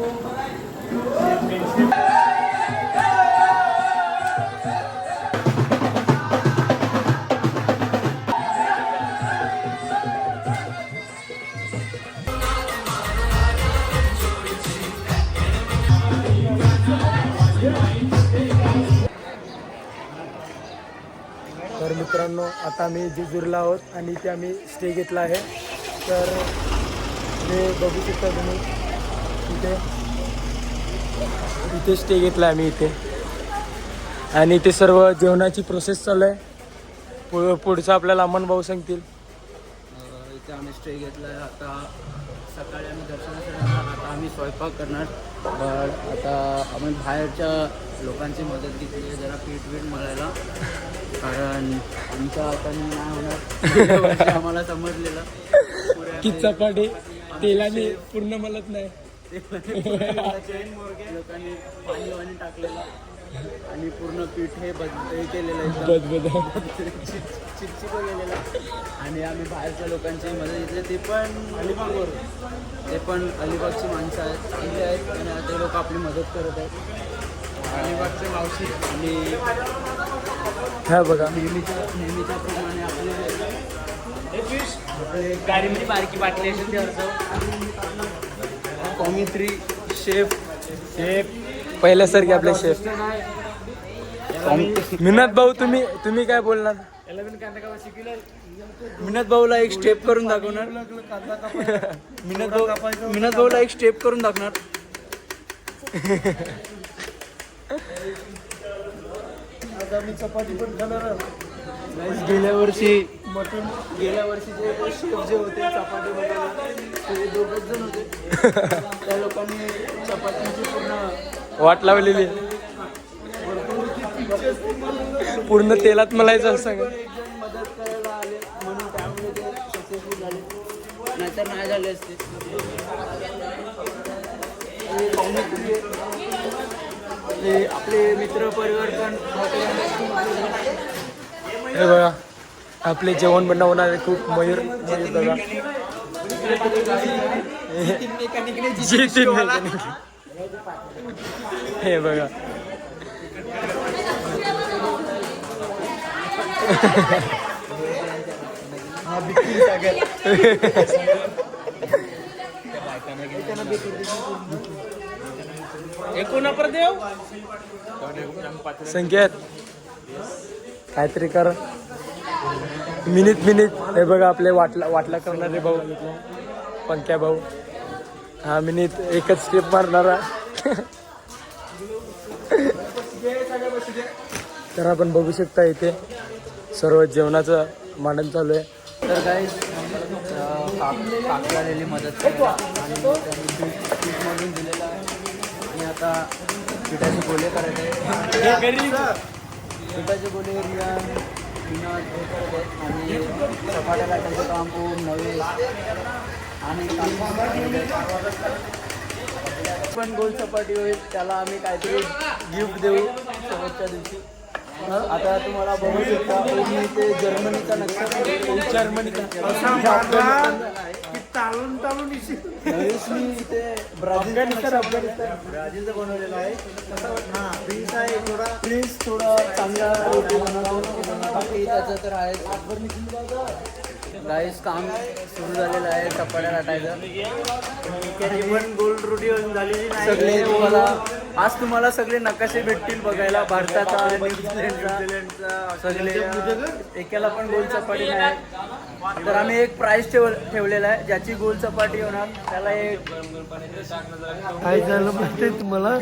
तर मित्रांनो, आता आम्ही जेजूरला आहोत आणि इथे आम्ही स्टे घेतला आहे. तर हे बघू शकता तुम्ही, इथे स्टे घेतला आम्ही इथे. आणि इथे सर्व जेवणाची प्रोसेस चालू आहे. पुढचं आपल्याला अमन भाऊ सांगतील. इथे आम्ही स्टे घेतला आहे. आता सकाळी आम्ही दर्शनासाठी जाणार. आता आम्ही स्वयंपाक करणार. पण आता आम्ही बाहेरच्या लोकांची मदत घेतली आहे जरा पीठ मळायला, कारण आमच्या हाताने नाही होणार. आम्हाला समजलेलं की चपाटी तेलाने पूर्ण मलत नाही. लोकांनी पाणी टाकलेलं आणि पूर्ण पीठ हे केलेलं आहे, चिपचिप केलेलं. आणि आम्ही बाहेरच्या लोकांची मदत घेतली, ते पण अलिबागची माणसं आहेत, चांगली आहेत आणि ते लोक आपली मदत करत आहेत. अलिबागचे मावशी आणि हा बघा, नेहमीच्या प्रमाणे आपले गाडीमध्ये बारकी बाटली असेल ते कॉमित्री शेफ पहिल्यासारखे आपले शेफ. मिनात भाऊ, तुम्ही काय बोलणार? मिनात भाऊला एक स्टेप करून दाखवणार. मिनात भाऊला एक स्टेप करून दाखवणार. आता मी चपाती पण खाणार. गेल्या वर्षी जे शेफ जे होते चपाती बनवायला, ते दोघच जण होते. त्या लोकांनी चपातीची पूर्ण वाट लावलेली, पूर्ण तेलात मलायचं असं सांगा. मदत करायला आले म्हणून त्यामुळे ते सक्सेसफुल झाले, नाहीतर नाही झाले असते. आपले मित्र परिवर्तन हे बघा, आपले जेवण बनवणारे खूप मयूर बघा. हे बघा, संकेत काहीतरी कर. मिनिट हे बघा, आपले वाटला करणारे भाऊ पंक्या भाऊ. हा मिनिट एकच स्टेप मारणारा. तर आपण बघू शकता इथे सर्व जेवणाचं मांडण चालू आहे. तर काही काकलेली मदत करायला आणि त्यांनी पीठमधून दिलेलं आहे. आणि आता पिठाचे गोळे करायचे. पिठाचे गोळे रियान आणि चपात्या लाटायचं काम खूप नवे. आणि पण गोल चपाती होईल, त्याला आम्ही काहीतरी गिफ्ट देऊ शेवटच्या दिवशी. आता तुम्हाला बघू शकता, मी ते जर्मनीचा नक्शा, मी ते ब्राझीलचं बनवलेलं आहे. प्रिन्स थोडा चांगला रोटी बनवतो, बाकी त्याचं तर आहे. गाईस काम सुरू झालेलं आहे चपात्या लाटायचं. गोल्ड रोटी झालेली नाही. सगळे तुम्हाला सगळे नकाशे भेटतील बघायला, भारताचा, न्यूझीलंडचा. सगळे एकाला पण गोल चपाटी नाही. तर आम्ही एक प्राइस ठेवलेला आहे, ज्याची गोल चपाटी होणार त्याला एक. काय झालं माहिती तुम्हाला,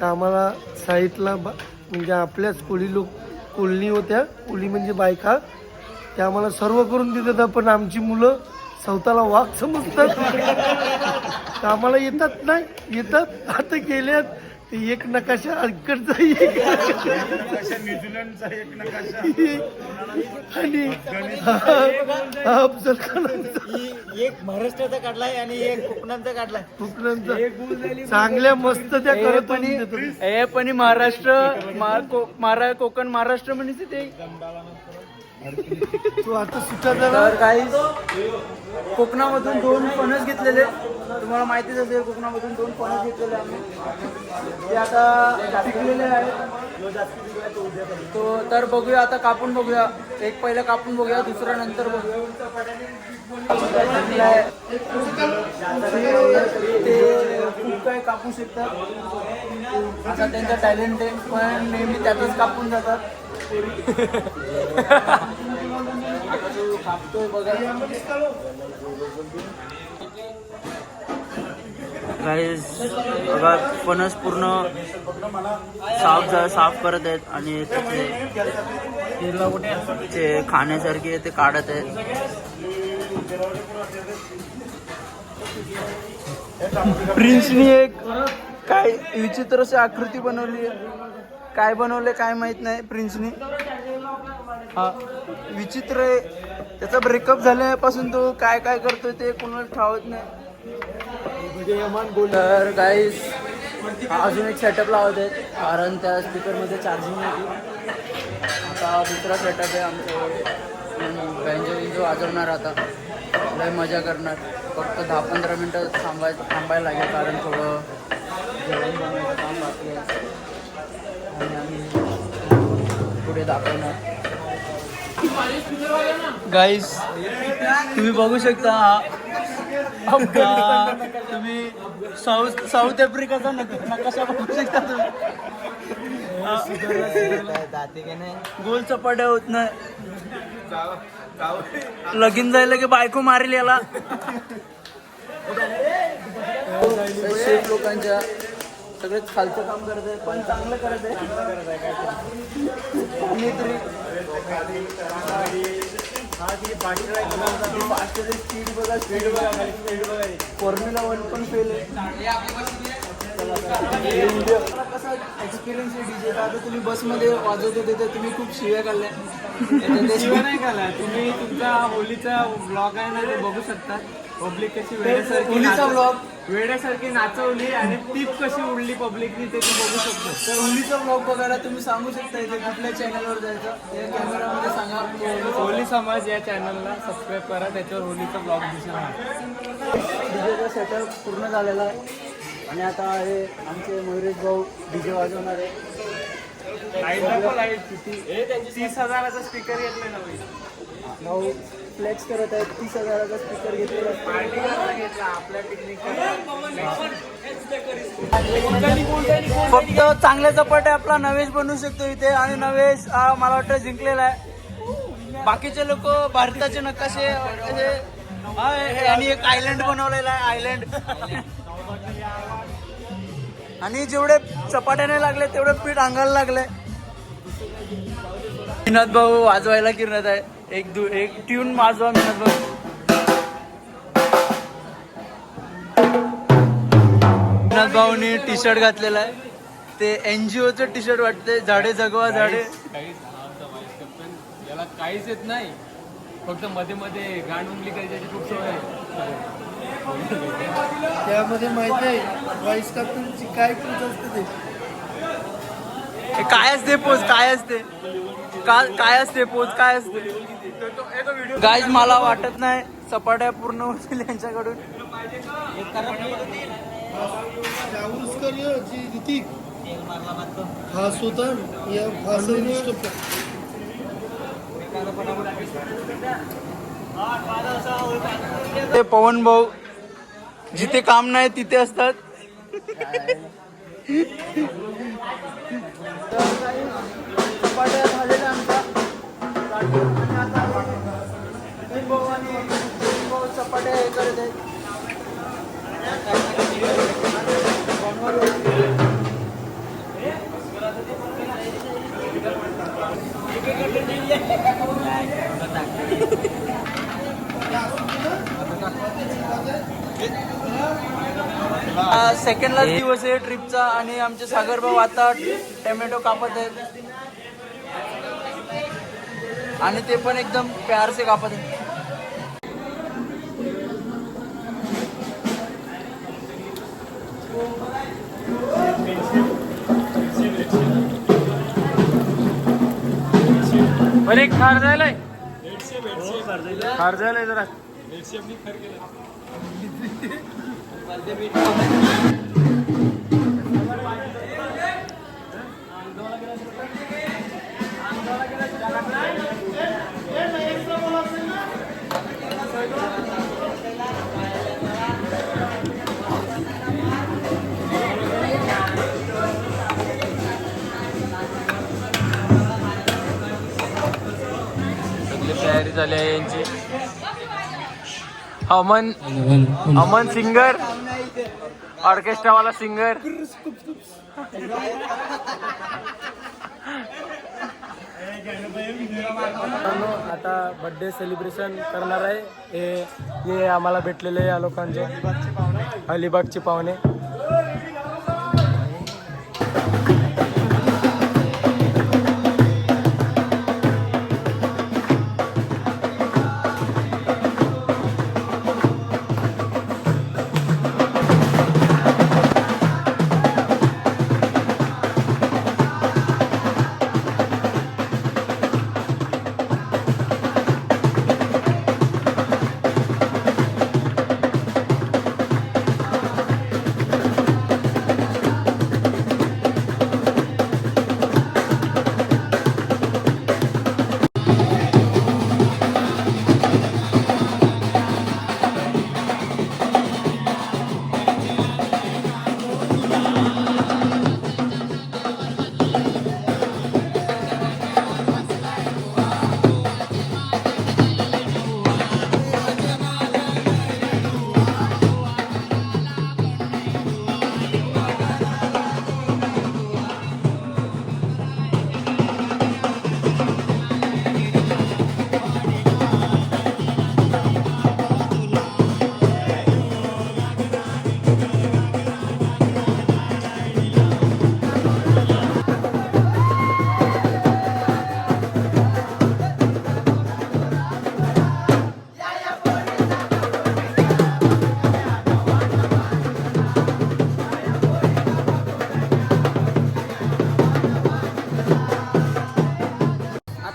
कामाला साईटला म्हणजे आपल्याच कोळी होत्या, कोळी म्हणजे बायका, त्या आम्हाला सर्व करून देतात. पण आमची मुलं स्वतःला वाघ समजतात. कामाला येतात नाही येतात. आता गेल्यात एक नकाशा अडकडचा, न्यूझीलंडचा एक नकाशा आणि अफजल खानाचा एक महाराष्ट्राचा काढलाय आणि एक कोकणाचा काढलाय. कोकणाचा चांगल्या मस्त त्या करत पण महाराष्ट्र कोकण महाराष्ट्र म्हणजे ते तू आता सुट्टा झाला. तर काही कोकणामधून 2 फणस घेतलेले, तुम्हाला माहितीच असेल कोकणामधून 2 फणस घेतलेले आम्ही. ते आता पिकलेले आहेत. तो तर बघूया आता, कापून बघूया. एक पहिलं कापून बघूया, दुसरं नंतर बघूया. ते खूप काही कापू शकतात, आता त्यांचा टॅलेंट आहे, पण नेहमी त्यातच कापून जातात. आता तो कापतोय बघा. गाईस बघा, फणस पूर्ण साफ करत आहेत आणि ते खाण्यासारखे ते काढत आहेत. प्रिन्सनी एक काय विचित्र अशी आकृती बनवली आहे. काय बनवले काय माहित नाही प्रिन्सनी. हा विचित्र आहे. त्याचा ब्रेकअप झाल्यापासून तो काय काय करतोय ते कोणाला ठावत नाही. तर गाईस अजून एक सेटअप लावत आहेत, कारण त्या स्पीकरमध्ये चार्जिंग होती. आता दुसरा सेटअप आहे आमचं. बँजो वाजवणार, आता लय मजा करणार. फक्त 10-15 मिनटं थांबायला लागेल, कारण थोडं जेवण बनवायचं काम बाकी आहे आणि आम्ही पुढे दाखवणार. गाईस तुम्ही बघू शकता, तुम्ही साऊथ आफ्रिकाचा नकाशा बघू शकता तुम्ही. गोल चपाट्या होत नाही. लगीन जायला की बायको मारेल याला. शेफ लोकांच्या सगळेच खालचं काम करत आहे, पण चांगलं करत आहे. फॉर्म्युला 1 पण फेल आहे. एक्सपिरियन्स आहे डीजेचा. आता तुम्ही बसमध्ये वाजवत होते तर तुम्ही खूप शिव्या काढल्या. शिवाय नाही काढला तुम्ही. तुमचा होलीचा ब्लॉग आहे ना, ते बघू शकता. पब्लिक कशी होलीचा ब्लॉग वेड्यासारखी नाचवली आणि टीप कशी उडली पब्लिकनी, ते तुम्ही बघू शकतो. तर होलीचा ब्लॉग बघायला तुम्ही सांगू शकता इथे कुठल्या चॅनलवर जायचं, या कॅमेरामध्ये सांगा. होली समाज या चॅनलला सबस्क्राईब करा, त्याच्यावर होलीचा ब्लॉग दिसणार. डीजेचा सेटअप पूर्ण झालेला आहे आणि आता हे आमचे मयुरेश भाऊ डीजे वाजवणार आहे. 30,000चा स्पीकर घेतलाय ना भाऊ फ्लेक्स करत आहेत. 30,000चा स्पीकर घेतलेला आहे. पार्टी करायला घेतला आपल्या पिकनिक. फक्त चांगल्या चपाटे आपला नवेश बनवू शकतो इथे, आणि नवेश हा मला वाटतं जिंकलेला आहे. बाकीचे लोक भारताचे नकाशे आणि एक आयलंड बनवलेला आहे, आयलंड. आणि जेवढे चपाट्याने लागले तेवढे पीठ अंगाला लागले. विनोद भाऊ वाजवायला किरणत आहे. एक ट्यून वाजवा विनोद भाऊ. विनोद भाऊनी टी शर्ट घातलेला आहे. ते NGOचं टी शर्ट वाटते, झाडे जगवा झाडे. याला काहीच येत नाही, फक्त मध्ये मध्ये गाण उंगली करायची खूप सवय आहे. त्यामध्ये माहिती आहे व्हॉइस कॅप्टनची काय ट्रिक असते ते. काय असते पोज, काय असते, काय असते पोज, काय असते. गाईज मला वाटत नाही चपाट्या पूर्ण होतील यांच्याकडून. फास होता या फास. ते पवन भाऊ जिथे काम नाही तिथे असतात. चपाट्या झालेल्या आमच्या. चपाट्या हे करत आहेत. सेकंड दिवस आहे ट्रिपचा आणि आमचे सागर भाऊ आता टोमॅटो कापत आहेत आणि ते पण एकदम प्यार से कापत आहेत. बरे खार झालंय. खारजायला आहे जरा. सगळी तयारी झाली आहे यांची. अमन अमन सिंगर, ऑर्केस्ट्रावाला सिंगर. आता बर्थडे सेलिब्रेशन करणार आहे. हे आम्हाला भेटलेले या लोकांचे अलिबागचे पाहुणे.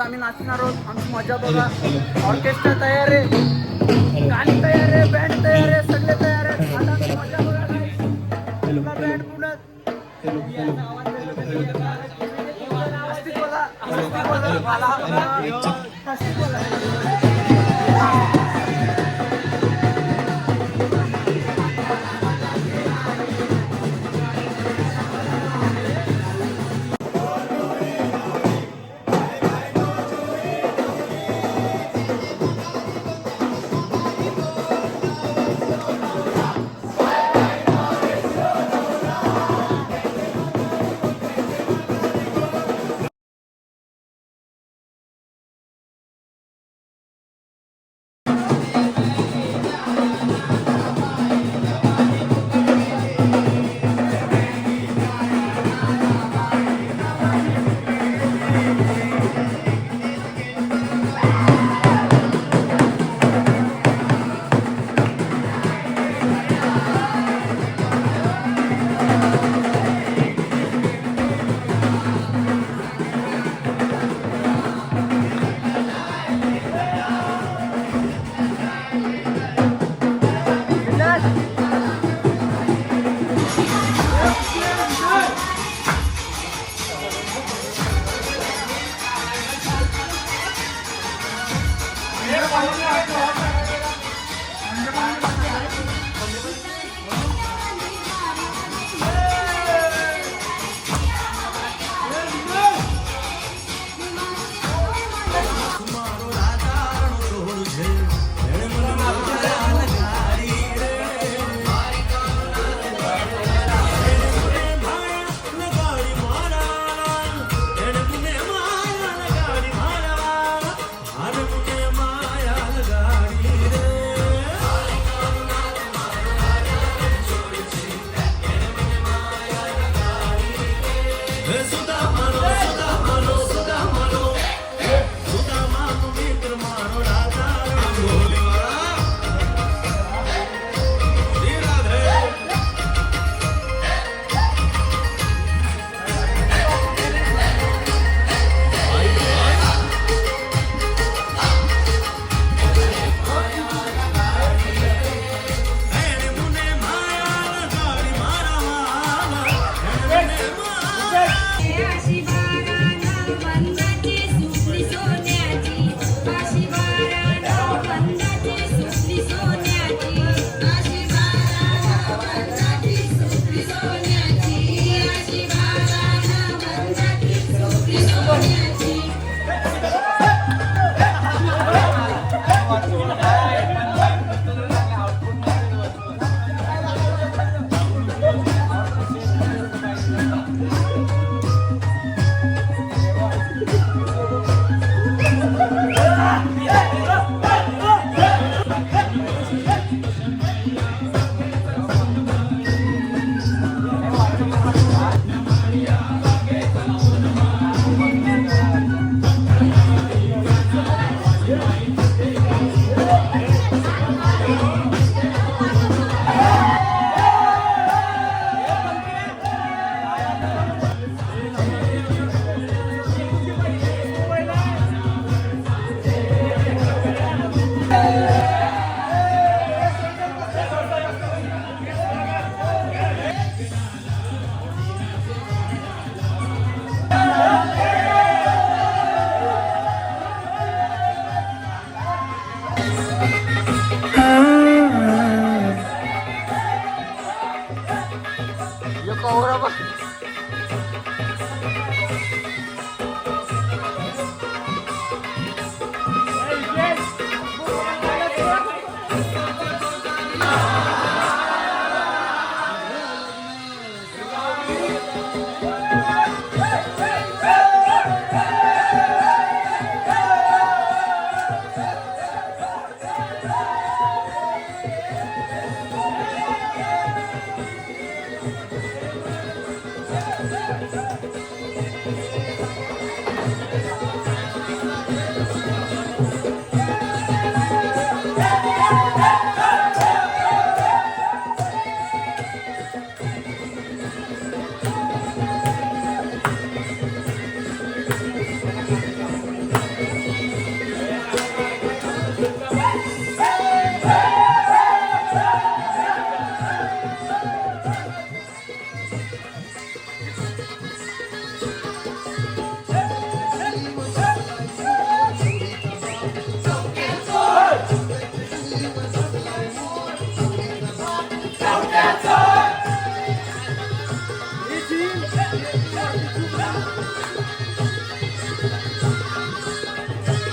आम्ही नाचणार आहोत. आमची मजा बघा. ऑर्केस्ट्रा तयार आहे, गाणी तयार आहे, बँड तयार आहे, सगळे तयार आहे. आता आमची मजा बघा. बँड पुन्हा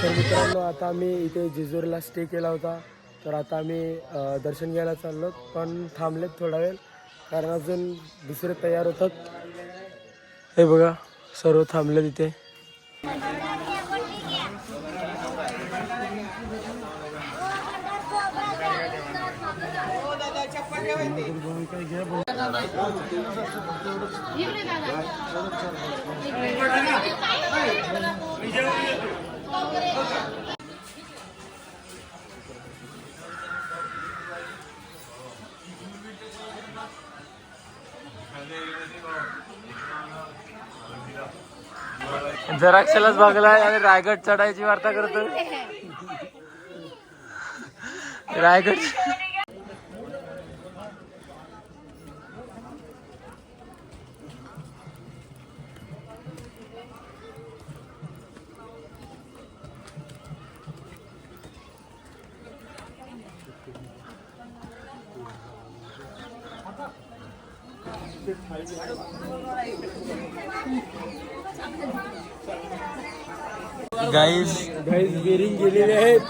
तर मित्रांनो, आता आम्ही इथे जेजुरीला स्टे केला होता. तर आता आम्ही दर्शन घ्यायला चाललो, पण थांबलेत थोडा वेळ कारण अजून दुसरे तयार होतात. हे बघा, सर्व थांबले तिथे. जराक्षलाच बघलाय आणि रायगड चढायची वार्ता करतो. रायगड गाईज बेरिंग गेलेले आहेत.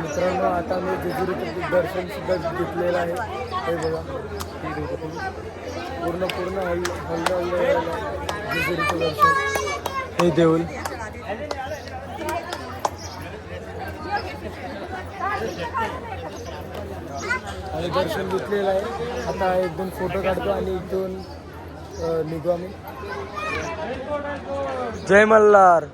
मित्रांनो, आता मी जेजुरीचं दर्शन सुद्धा घेतलेलं आहे. हे बघा, पूर्ण जेजुरीचं दर्शन. हे देऊळ आणि दर्शन घेतलेलं आहे. आता 1-2 फोटो काढतो आणि इथून निघू आम्ही. जय मल्हार.